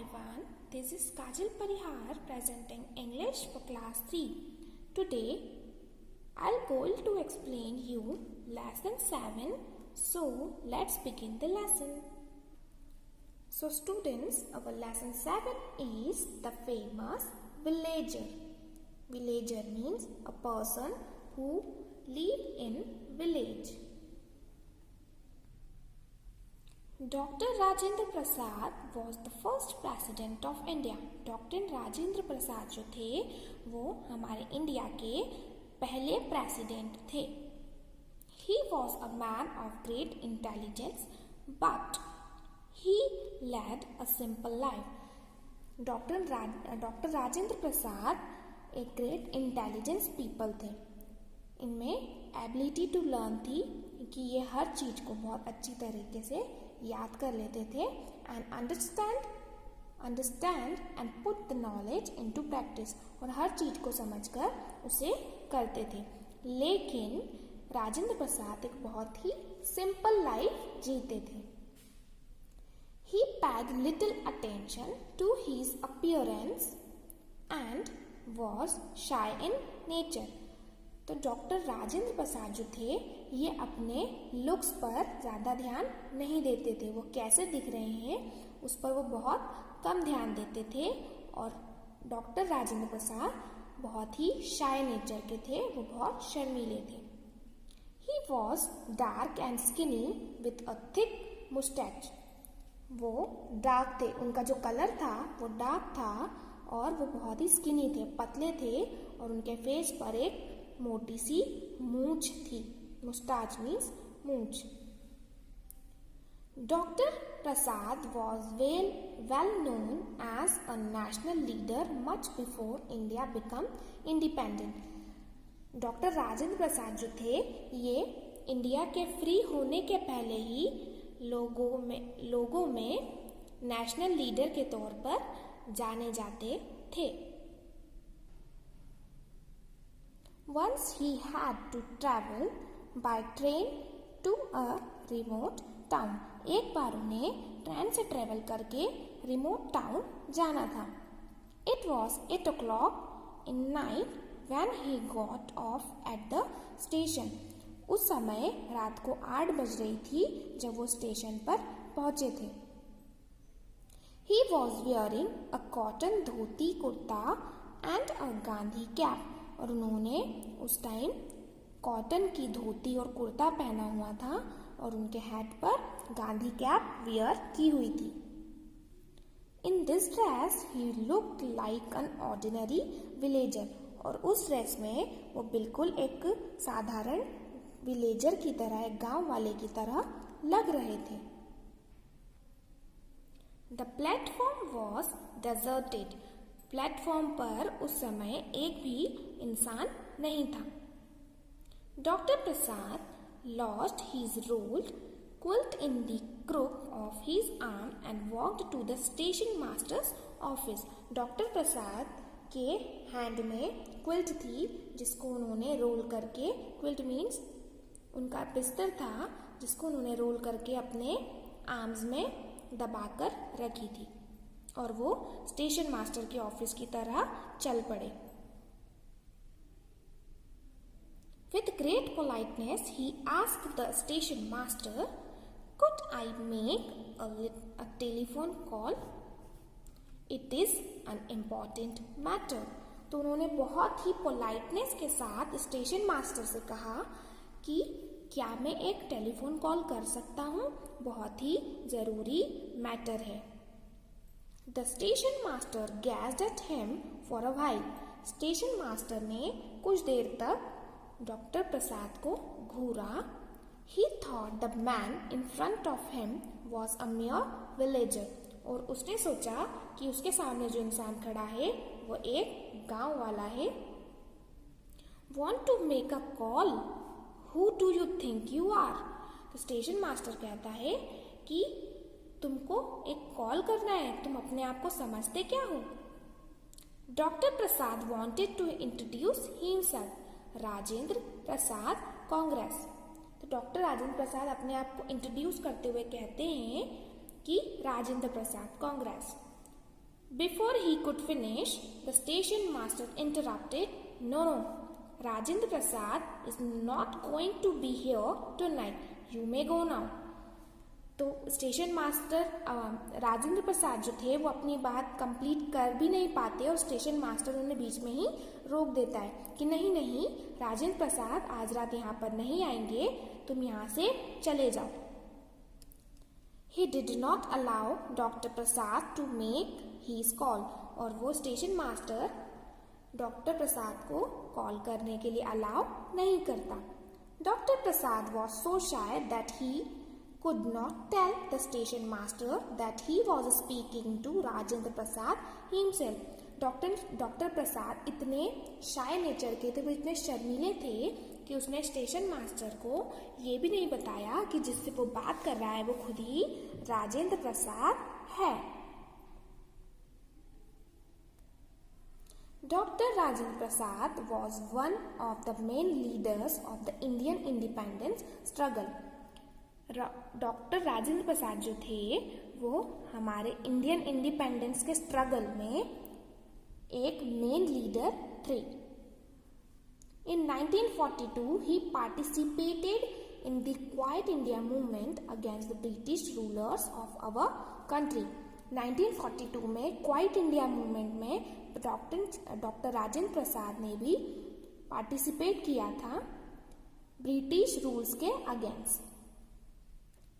everyone, this is Kajal Parihar presenting English for class 3. Today I'll going to explain you lesson 7. So let's begin the lesson. So students, our lesson 7 is the famous villager. Villager means a person who live in village. Dr. Rajendra Prasad was the first president of India. Doctor Rajendra Prasad जो थे वो हमारे India के पहले president थे. He was a man of great intelligence, but he led a simple life. Doctor Rajendra Prasad एक great intelligence people थे. इनमें एबिलिटी टू लर्न थी कि ये हर चीज को बहुत अच्छी तरीके से याद कर लेते थे and understand and put the knowledge into practice, और हर चीज को समझकर उसे करते थे. लेकिन राजेंद्र प्रसाद एक बहुत ही सिंपल लाइफ जीते थे. ही paid little attention to his appearance and was shy in nature. तो डॉक्टर राजेंद्र प्रसाद जो थे ये अपने लुक्स पर ज़्यादा ध्यान नहीं देते थे. वो कैसे दिख रहे हैं उस पर वो बहुत कम ध्यान देते थे. और डॉक्टर राजेंद्र प्रसाद बहुत ही शाय नेचर के थे, वो बहुत शर्मीले थे. He was dark and skinny with a thick moustache. वो डार्क थे, उनका जो कलर था वो डार्क था और वो बहुत ही स्किनी थे, पतले थे, और उनके फेस पर एक मोटी सी मूंछ थी. मुस्टाच मीन्स मूंछ. Doctor Prasad was well known as a national leader much before India become independent. Doctor Rajendra Prasad जो थे ये इंडिया के फ्री होने के पहले ही लोगों में नेशनल लीडर के तौर पर जाने जाते थे. Once he had to travel by train to a remote town. एक बार उन्हें ट्रेन से ट्रेवल करके रिमोट टाउन जाना था. It was 8 o'clock in night when he got off at the station. उस समय रात को 8 बज रही थी जब वो स्टेशन पर पहुंचे थे. He was wearing a cotton dhoti kurta and a Gandhi cap. और उन्होंने उस टाइम कॉटन की धोती और कुर्ता पहना हुआ था और उनके हेड पर गांधी कैप वियर की हुई थी. In this dress he looked like an ordinary villager. और उस ड्रेस में वो बिल्कुल एक साधारण विलेजर की तरह, एक गांव वाले की तरह लग रहे थे. The platform was deserted. Platform पर उस समय एक भी इंसान नहीं था. Doctor Prasad lost his rolled quilt in the crook of his arm and walked to the station master's office. Doctor Prasad के हैंड में क्विल्ट थी जिसको उन्होंने रोल करके, क्विल्ट मीन्स उनका बिस्तर था जिसको उन्होंने रोल करके अपने आर्म्स में दबाकर रखी थी, और वो स्टेशन मास्टर के ऑफिस की तरह चल पड़े. With great politeness, he asked the station master, "Could I make a telephone call? It is an important matter." तो उन्होंने बहुत ही पोलाइटनेस के साथ स्टेशन मास्टर से कहा कि क्या मैं एक टेलीफोन कॉल कर सकता हूँ, बहुत ही ज़रूरी मैटर है. The station master gazed at him for a while. Station master ने कुछ देर तक डॉक्टर प्रसाद को घूरा. He thought the man in front of him was a mere villager. और उसने सोचा कि उसके सामने जो इंसान खड़ा है वो एक गांव वाला है. Want to make a call? Who do you think you are? तो स्टेशन मास्टर कहता है कि तुमको एक कॉल करना है, तुम अपने आप को समझते क्या हो? Doctor Prasad wanted to introduce himself. Rajendra Prasad Congress. तो डॉक्टर राजेंद्र प्रसाद अपने आप को इंट्रोड्यूस करते हुए कहते हैं कि Rajendra Prasad Congress. Before he could finish, the station master interrupted. No, Rajendra Prasad is not going to be here tonight. You may go now. तो स्टेशन मास्टर राजेंद्र प्रसाद जो थे वो अपनी बात कंप्लीट कर भी नहीं पाते और स्टेशन मास्टर उन्हें बीच में ही रोक देता है कि नहीं नहीं, राजेंद्र प्रसाद आज रात यहाँ पर नहीं आएंगे, तुम यहाँ से चले जाओ. He did not allow Dr. Prasad to make his call. और वो स्टेशन मास्टर डॉक्टर प्रसाद को कॉल करने के लिए अलाउ नहीं करता. Doctor Prasad was so shy that he could not tell the station master that he was speaking to Rajendra Prasad himself. Doctor Prasad इतने shy nature के थे, वो इतने शर्मीले थे कि उसने स्टेशन मास्टर को ये भी नहीं बताया कि जिससे वो बात कर रहा है वो खुद ही राजेंद्र प्रसाद है. Dr. Rajendra Prasad was one of the main leaders of the Indian independence struggle. Doctor Rajendra Prasad जो थे वो हमारे इंडियन इंडिपेंडेंस के स्ट्रगल में एक मेन लीडर थे. In 1942 he participated in the Quiet India movement against the British rulers of our country. 1942 में quite India movement में डॉक्टर राजेंद्र प्रसाद ने भी पार्टिसिपेट किया था ब्रिटिश रूल्स के against.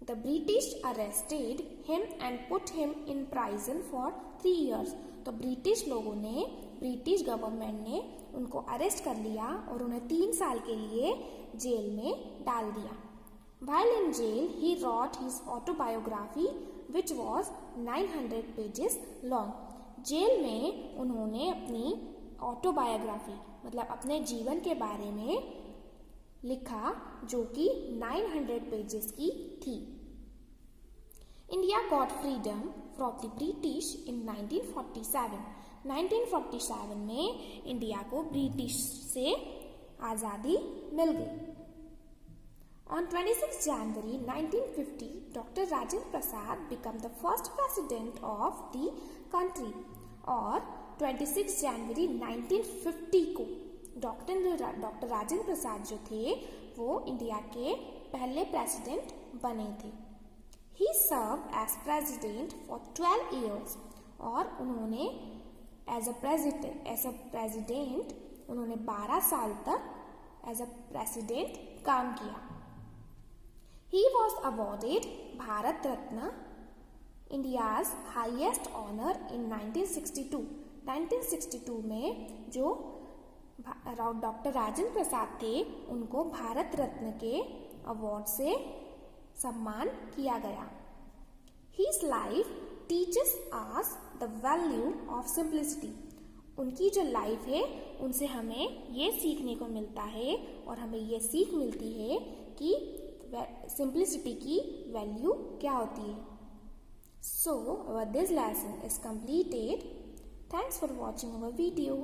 The British arrested him and put him in prison for 3 years. तो British लोगों ने, ब्रिटिश गवर्नमेंट ने उनको अरेस्ट कर लिया और उन्हें 3 साल के लिए जेल में डाल दिया. While in jail, he wrote his autobiography, which was 900 pages long. Jail में उन्होंने अपनी ऑटोबायोग्राफी मतलब अपने जीवन के बारे में लिखा जो कि 900 पेजेस की थी. India got freedom from the British in 1947. 1947 में इंडिया को ब्रिटिश से आज़ादी मिल गई. On 26 January 1950, Dr. Rajendra Prasad became the first president of the country. और 26 जनवरी 1950 को डॉक्टर राजेंद्र प्रसाद जो थे वो इंडिया के पहले प्रेसिडेंट बने थे. He served as president for 12 years. और उन्होंने एज अ प्रेसिडेंट उन्होंने 12 साल तक एज अ प्रेसिडेंट काम किया. He was awarded Bharat Ratna, India's highest honor, in 1962. 1962 में जो डॉक्टर राजेंद्र प्रसाद थे उनको भारत रत्न के अवार्ड से सम्मान किया गया. His life teaches us the value of simplicity. उनकी जो लाइफ है उनसे हमें ये सीखने को मिलता है और हमें ये सीख मिलती है कि सिंप्लिसिटी की वैल्यू क्या होती है. So, this lesson is completed. Thanks for watching our video.